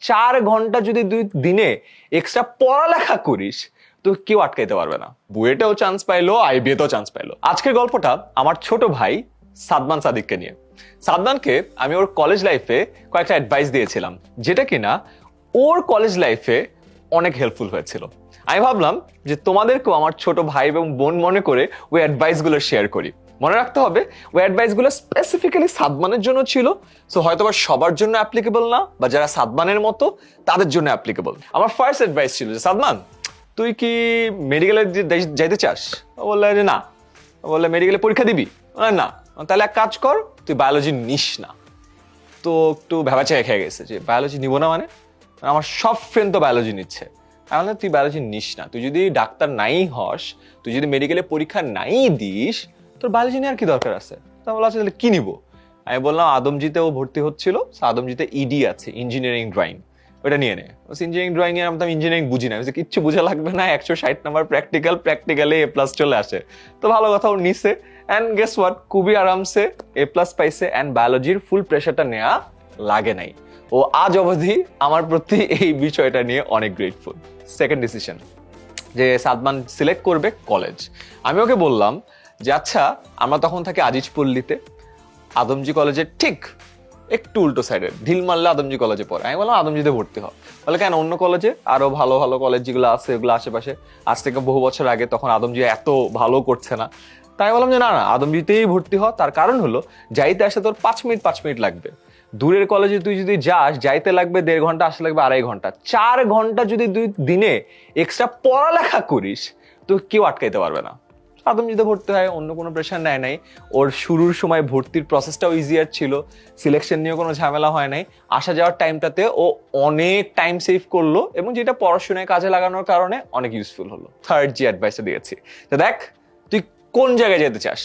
4 ঘন্টা যদি দিনে এক্সট্রা পড়ালেখা করিস তো কেউ আটকাইতে পারবে না। বুয়েটেও চান্স পাইলো, আইবিএতেও চান্স পাইলো। আজকের গল্পটা আমার ছোট ভাই সাদমান সাদিককে নিয়ে। সাদমানকে আমি ওর কলেজ লাইফে কয়েকটা অ্যাডভাইস দিয়েছিলাম, যেটা কিনা ওর কলেজ লাইফে অনেক হেল্পফুল হয়েছিল। আমি ভাবলাম যে তোমাদেরকেও আমার ছোট ভাই এবং বোন মনে করে ওই অ্যাডভাইসগুলো শেয়ার করি। মনে রাখতে হবে ওই অ্যাডভাইসগুলো স্পেসিফিক্যালি সাদমানের জন্য ছিল, সো হয়তো বা সবার জন্য অ্যাপ্লিকেবল না, বা যারা সাদমানের মতো তাদের জন্য অ্যাপ্লিকেবল। আমার ফার্স্ট অ্যাডভাইস ছিল যে সাদমান, তুই কি মেডিকেলে যাইতে চাস? বললে যে না। বললে মেডিকেলে পরীক্ষা দিবি? না। তাহলে এক কাজ কর, তুই বায়োলজি নিস না। তো একটু ভেবাচায় খেয়ে গেছে যে বায়োলজি নিব না মানে, আমার সব ফ্রেন্ড তো বায়োলজি নিচ্ছে। তাহলে তুই বায়োলজি নিস না, তুই যদি ডাক্তার নাই হস, তুই যদি মেডিকেলে পরীক্ষা নাই দিস, তোর বায়োলজি নেওয়ার কি দরকার আছে? তা বলা আছে তাহলে কি নিব? আমি বললাম আদমজিতে ও ভর্তি হচ্ছিল, আদমজিতে ইডি আছে, ইঞ্জিনিয়ারিং ড্রয়িং, ওটা নিয়ে নে। ইঞ্জিনিয়ারিং ড্রয়িং এর আমি ইঞ্জিনিয়ারিং বুঝি না, কিচ্ছু বোঝা লাগবে না, 160 নাম্বার প্র্যাকটিক্যালে A+ চলে আসে। তো ভালো কথা, ও নিছে, অ্যান্ড গেস হোয়াট, খুবই আরামসে A+ পাইছে, অ্যান্ড বায়োলজির ফুল প্রেশারটা নেওয়া লাগে নাই। ও আজ অবধি আমার প্রতি এই বিষয়টা নিয়ে অনেক গ্রেটফুল। সেকেন্ড ডিসিশন যে সাদমান সিলেক্ট করবে কলেজ, আমি ওকে বললাম যে আচ্ছা, আমরা তখন থাকি আজিজ পল্লীতে, আদমজি কলেজের ঠিক একটু উল্টো সাইডে, ঢিল মারলে আদমজি কলেজে পড়ে। আমি বললাম আদমজিতে ভর্তি হ। বলে কেন, অন্য কলেজে আরো ভালো ভালো কলেজ যেগুলো আছে ওগুলো আশেপাশে, আজ থেকে বহু বছর আগে, তখন আদমজি এত ভালো করছে না। তাই বললাম যে না না, আদমজিতেই ভর্তি হ। তার কারণ হলো যাইতে আসে তোর 5 মিনিট লাগবে। দূরের কলেজে তুই যদি যাস, যাইতে লাগবে 1.5 ঘন্টা, আসতে লাগবে 2.5 ঘন্টা। 4 ঘন্টা যদি তুই দিনে এক্সট্রা পড়ালেখা করিস তো কেউ আটকাইতে পারবে না। আদমজিতে ভর্তি হয়, অন্য কোনো প্রেশার নেয় নাই। ওর শুরুর সময় ভর্তির প্রসেসটাও ইজিয়ার ছিল, সিলেকশন নিয়েও কোনো ঝামেলা হয় নাই। আসা যাওয়ার টাইমটাতে ও অনেক টাইম সেভ করলো, এবং যেটা পড়াশোনায় কাজে লাগানোর কারণে অনেক ইউজফুল হলো। থার্ড যে অ্যাডভাইসটা দিয়েছি, তো দেখ তুই কোন জায়গায় যেতে চাস।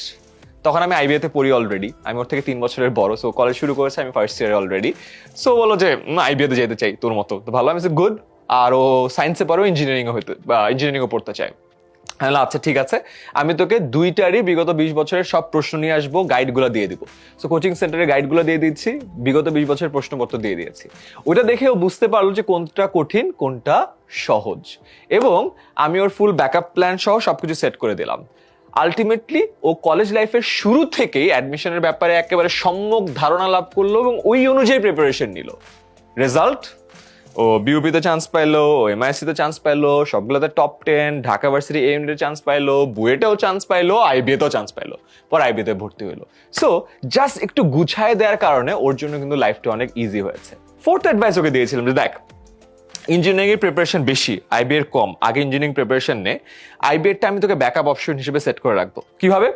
তখন আমি আইবিএতে পড়ি অলরেডি, আমি ওর থেকে 3 বছরের বড়, সো কলেজ শুরু করেছে, আমি ফার্স্ট ইয়ারে অলরেডি। সো বলো যে আইবিএতে যেতে চাই তোর মতো, তো ভালো, আমি গুড। আর ও সায়েন্সে পড়েও ইঞ্জিনিয়ারিংও হইতে বা ইঞ্জিনিয়ারিংও পড়তে চায়। আচ্ছা ঠিক আছে, আমি তোকে দুইটারই বিগত 20 বছরের সব প্রশ্ন নিয়ে আসবো, গাইডগুলো দিয়ে দিব। সো কোচিং সেন্টারের গাইডগুলো দিয়ে দিচ্ছি, বিগত 20 বছরের প্রশ্নপত্র দিয়ে দিয়েছি। ওটা দেখে ও বুঝতে পারলো যে কোনটা কঠিন কোনটা সহজ, এবং আমি ওর ফুল ব্যাকআপ প্ল্যান সহ সবকিছু সেট করে দিলাম। আলটিমেটলি ও কলেজ লাইফের শুরু থেকেই অ্যাডমিশনের ব্যাপারে একেবারে সম্যক ধারণা লাভ করলো, এবং ওই অনুযায়ী প্রিপারেশন নিল। রেজাল্ট, ও বিউপিতে চান্স পাইলো, এমআইএসসিতে চান্স পাইলো, সবগুলোতে টপ 10, ঢাকা ভার্সিটি এ ইউনিটে চান্স পাইলো, বুয়েটেও চান্স পাইলো, আইবিএতেও চান্স পাইলো, পর আইবিএতে ভর্তি হইলো। সো জাস্ট একটু গুছায় দেওয়ার কারণে ওর জন্য কিন্তু লাইফটা অনেক ইজি হয়েছে। ফোর্থ অ্যাডভাইস ওকে দিয়েছিলাম যে দেখ, ইঞ্জিনিয়ারিং এর প্রিপারেশন বেশি, আইবি এর কম, আগে ইঞ্জিনিয়ারিং প্রিপারেশন নে, আইবি এরটা আমি তোকে ব্যাকআপ অপশন হিসেবে সেট করে রাখবো। কিভাবে?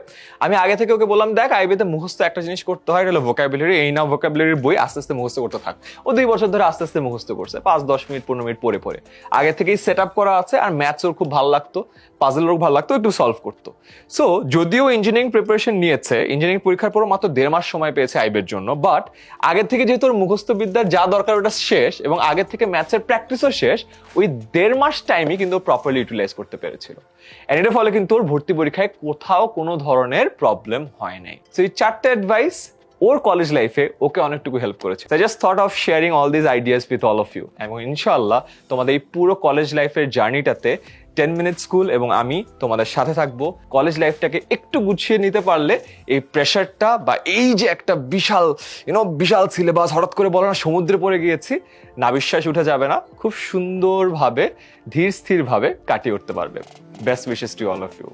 আমি আগে থেকে ওকে বললাম দেখ, আইবিতে মুখস্থ একটা জিনিস করতে হয়, এটা হলো ভোকাবুলারি। এই নাও ভোকাবুলারির বই, আস্তে আস্তে মুখস্থ করতে থাক। ও 2 বছর ধরে আস্তে আস্তে মুখস্থ করছে, 5-10 মিনিট 15 মিনিট পরে পরে। আগে থেকেই সেট আপ করা আছে, আর ম্যাথস ওর খুব ভালো লাগতো, পাজলেরও ভালো লাগতো, একটু সলভ করতো। সো যদিও ইঞ্জিনিয়ারিং প্রিপারেশন নিয়েছে, ইঞ্জিনিয়ারিং পরীক্ষার পরও মাত্র 1.5 মাস সময় পেয়েছে আইবির জন্য, বাট আগে থেকে যেহেতু ওর মুখস্থ বিদ্যার যা দরকার ওটা শেষ, এবং আগে থেকে ম্যাথসের প্র্যাকটিসও শেষ, ওই 1.5 মাস টাইমই কিন্তু প্রপারলি ইউটিলাইজ করতে পেরেছিল। এর এর ফলে কিন্তু ওর ভর্তি পরীক্ষায় কোথাও কোনো ধরনের প্রবলেম হয় নাই। সো এই 4টে অ্যাডভাইস ওর কলেজ লাইফে ওকে অনেকটুকু হেল্প করেছে। I just thought of sharing all this ideas with all of you, এবং ইনশাআল্লাহ তোমাদের এই পুরো কলেজ লাইফের জার্নিটাতে 10 মিনিট স্কুল এবং আমি তোমাদের সাথে থাকবো। কলেজ লাইফটাকে একটু গুছিয়ে নিতে পারলে এই প্রেশারটা, বা এই যে একটা বিশাল সিলেবাস, হঠাৎ করে বলো না সমুদ্রে পড়ে গিয়েছি, না বিশ্বাস উঠে যাবে না, খুব সুন্দরভাবে ধীর স্থিরভাবে কাটিয়ে উঠতে পারবে। Best wishes to all of you.